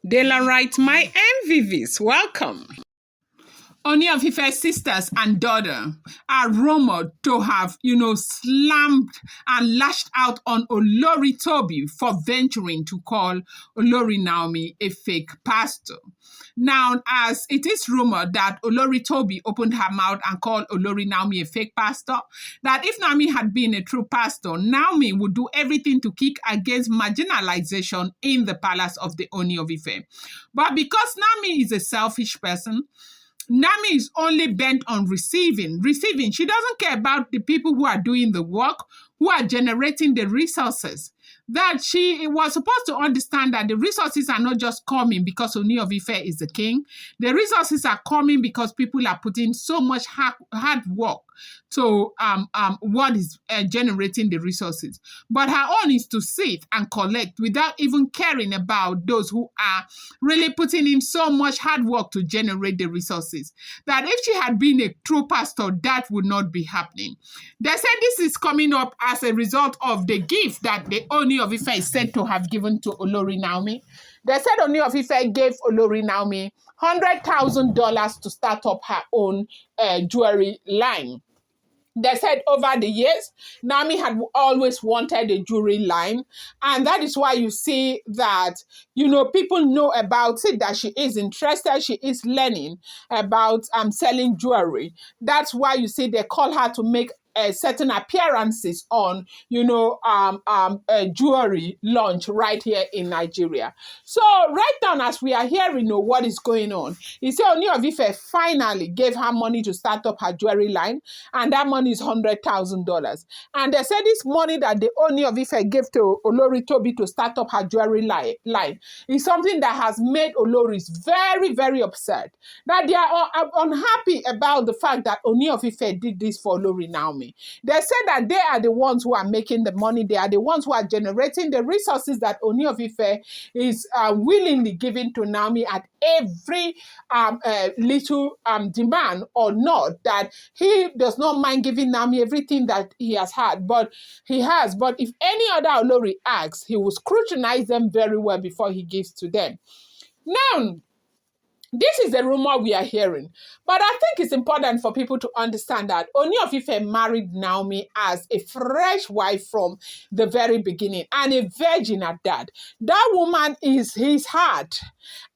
Deola writes, my MVVs, welcome. Ooni of Ife's sisters and daughter are rumored to have, slammed and lashed out on Olori Toby for venturing to call Olori Naomi a fake pastor. Now, as it is rumored that Olori Toby opened her mouth and called Olori Naomi a fake pastor, that if Naomi had been a true pastor, Naomi would do everything to kick against marginalization in the palace of the Ooni of Ife. But because Naomi is a selfish person, Naomi is only bent on receiving. She doesn't care about the people who are doing the work, who are generating the resources. That she was supposed to understand that the resources are not just coming because Ooni of Ife is the king. The resources are coming because people are putting so much hard work to what is generating the resources. But her own is to sit and collect without even caring about those who are really putting in so much hard work to generate the resources. That if she had been a true pastor, that would not be happening. They said this is coming up as a result of the gift that the Ooni of Ife is said to have given to Olori Naomi. They said Ooni of Ife gave Olori Naomi $100,000 to start up her own jewelry line. They said over the years, Naomi had always wanted a jewelry line. And that is why you see that, people know about it, that she is interested, she is learning about selling jewelry. That's why you see they call her to make certain appearances on, a jewelry launch right here in Nigeria. So right now, as we are hearing what is going on, he said Ooni of Ife finally gave her money to start up her jewelry line, and that money is $100,000. And they said this money that the Ooni of Ife gave to Olori Toby to start up her jewelry line is something that has made Oloris very, very upset. That they are unhappy about the fact that Ooni of Ife did this for Olori Naomi. They say that they are the ones who are making the money. They are the ones who are generating the resources that Ooni of Ife is willingly giving to Naomi at every little demand or not. That he does not mind giving Naomi everything that he has had, but he has. But if any other Olori asks, he will scrutinize them very well before he gives to them. Now, this is the rumor we are hearing. But I think it's important for people to understand that Ooni of Ife married Naomi as a fresh wife from the very beginning, and a virgin at that. That woman is his heart.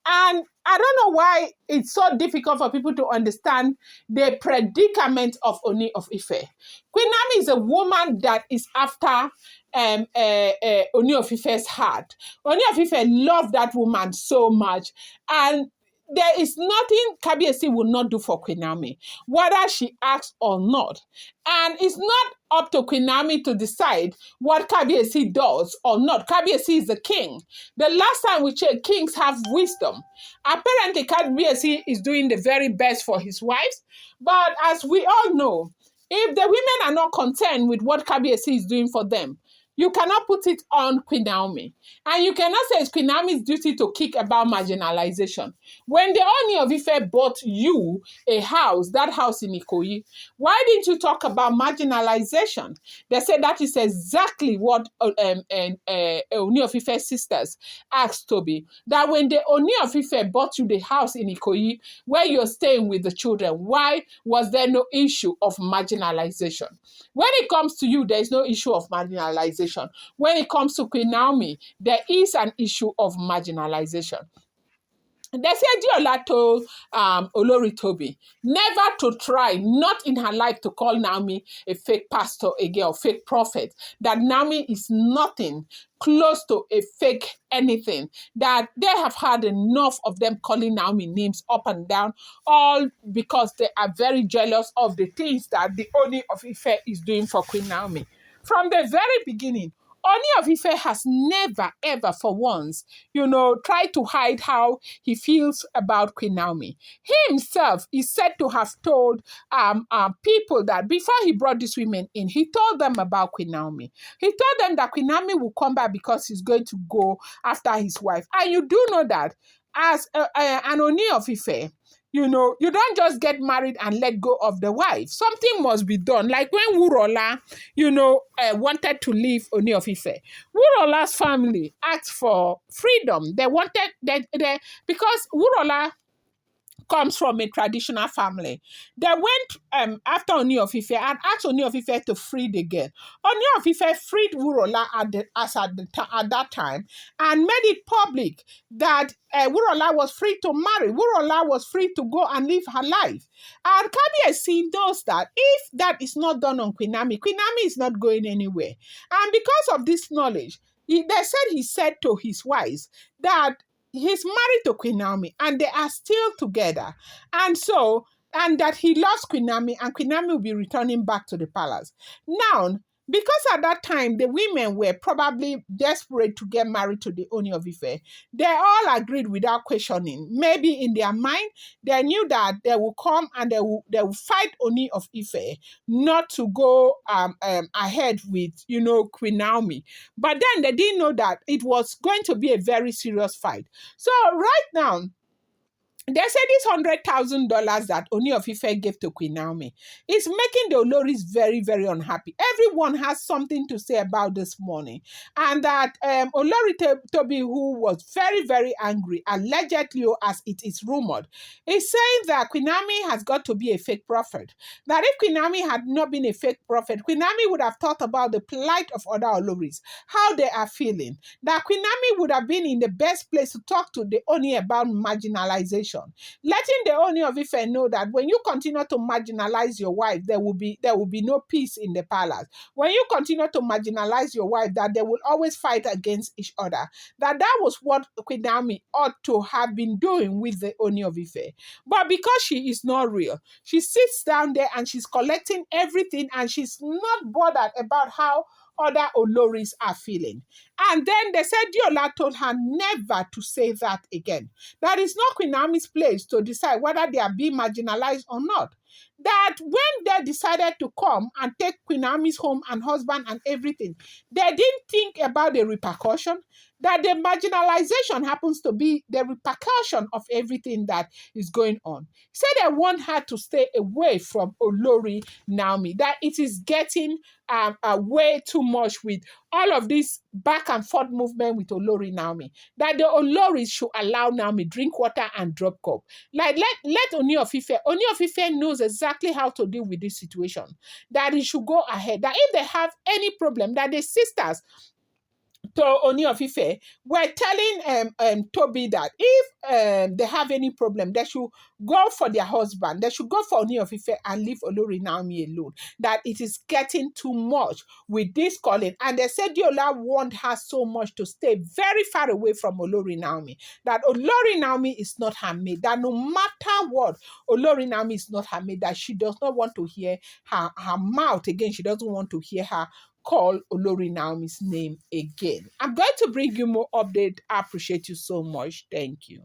And I don't know why it's so difficult for people to understand the predicament of Ooni of Ife. Queen Naomi is a woman that is after Ooni of Ife's heart. Ooni of Ife loved that woman so much, and there is nothing Kabiyesi will not do for Queen Naomi, whether she asks or not. And it's not up to Queen Naomi to decide what Kabiyesi does or not. Kabiyesi is the king. The last time we checked, kings have wisdom. Apparently, Kabiyesi is doing the very best for his wives. But as we all know, if the women are not content with what Kabiyesi is doing for them, you cannot put it on Queen Naomi. And you cannot say it's Queen Naomi's duty to kick about marginalization. When the Ooni of Ife bought you a house, that house in Ikoyi, why didn't you talk about marginalization? They said that is exactly what Ooni of Ife's sisters asked Toby. That when the Ooni of Ife bought you the house in Ikoyi, where you're staying with the children, why was there no issue of marginalization? When it comes to you, there is no issue of marginalization. When it comes to Queen Naomi, there is an issue of marginalization. They said Deola told Olori Toby never to try, not in her life, to call Naomi a fake pastor again or fake prophet. That Naomi is nothing close to a fake anything. That they have had enough of them calling Naomi names up and down, all because they are very jealous of the things that the Ooni of Ife is doing for Queen Naomi. From the very beginning, Ooni of Ife has never, ever for once, tried to hide how he feels about Queen Naomi. He himself is said to have told people that before he brought these women in, he told them about Queen Naomi. He told them that Queen Naomi will come back because he's going to go after his wife. And you do know that as an Oni of Ife, you don't just get married and let go of the wife. Something must be done. Like when Wurola, wanted to leave Oni of Ife, Wurola's family asked for freedom. They wanted because Wurola comes from a traditional family. They went after Ooni of Ife and asked Ooni of Ife to free the girl. Ooni of Ife freed Wurola at that time and made it public that Wurola was free to marry. Wurola was free to go and live her life. And Kabiyesi knows that if that is not done on Queen Naomi is not going anywhere. And because of this knowledge, he said to his wives that he's married to Queen Naomi and they are still together. And that he loves Queen Naomi and Queen Naomi will be returning back to the palace. Now, because at that time the women were probably desperate to get married to the Ooni of Ife, they all agreed without questioning. Maybe in their mind, they knew that they will come and they will fight Ooni of Ife not to go ahead with Queen Naomi. But then they didn't know that it was going to be a very serious fight. So right now, they say this $100,000 that Ooni of Ife gave to Queen Naomi is making the Oloris very, very unhappy. Everyone has something to say about this money. And that Olori Toby, who was very, very angry, allegedly, as it is rumored, is saying that Queen Naomi has got to be a fake prophet. That if Queen Naomi had not been a fake prophet, Queen Naomi would have thought about the plight of other Oloris, how they are feeling. That Queen Naomi would have been in the best place to talk to the Ooni about marginalization. Letting the Ooni of Ife know that when you continue to marginalize your wife, there will be no peace in the palace. When you continue to marginalize your wife, that they will always fight against each other. That was what Queen Naomi ought to have been doing with the Ooni of Ife. But because she is not real, she sits down there and she's collecting everything and she's not bothered about how other Oloris are feeling. And then they said Deola told her never to say that again. That is not Queen Naomi's place to decide whether they are being marginalized or not. That when they decided to come and take Queen Naomi's home and husband and everything, they didn't think about the repercussion. That the marginalization happens to be the repercussion of everything that is going on. Say they want her to stay away from Olori Naomi. That it is getting way too much with all of this back and forth movement with Olori Naomi. That the Oloris should allow Naomi drink water and drop cup. Like let Ooni of Ife. Ooni of Ife knows exactly how to deal with this situation. That he should go ahead. That if they have any problem, that the sisters to Ooni of Ife were telling Toby that if they have any problem, they should go for their husband. They should go for Ooni of Ife and leave Olori Naomi alone. That it is getting too much with this calling. And they said Deola want her so much to stay very far away from Olori Naomi. That Olori Naomi is not her maid. That no matter what, Olori Naomi is not her maid. That she does not want to hear her mouth again. She doesn't want to hear her call Olori Naomi's name again. I'm going to bring you more update. I appreciate you so much. Thank you.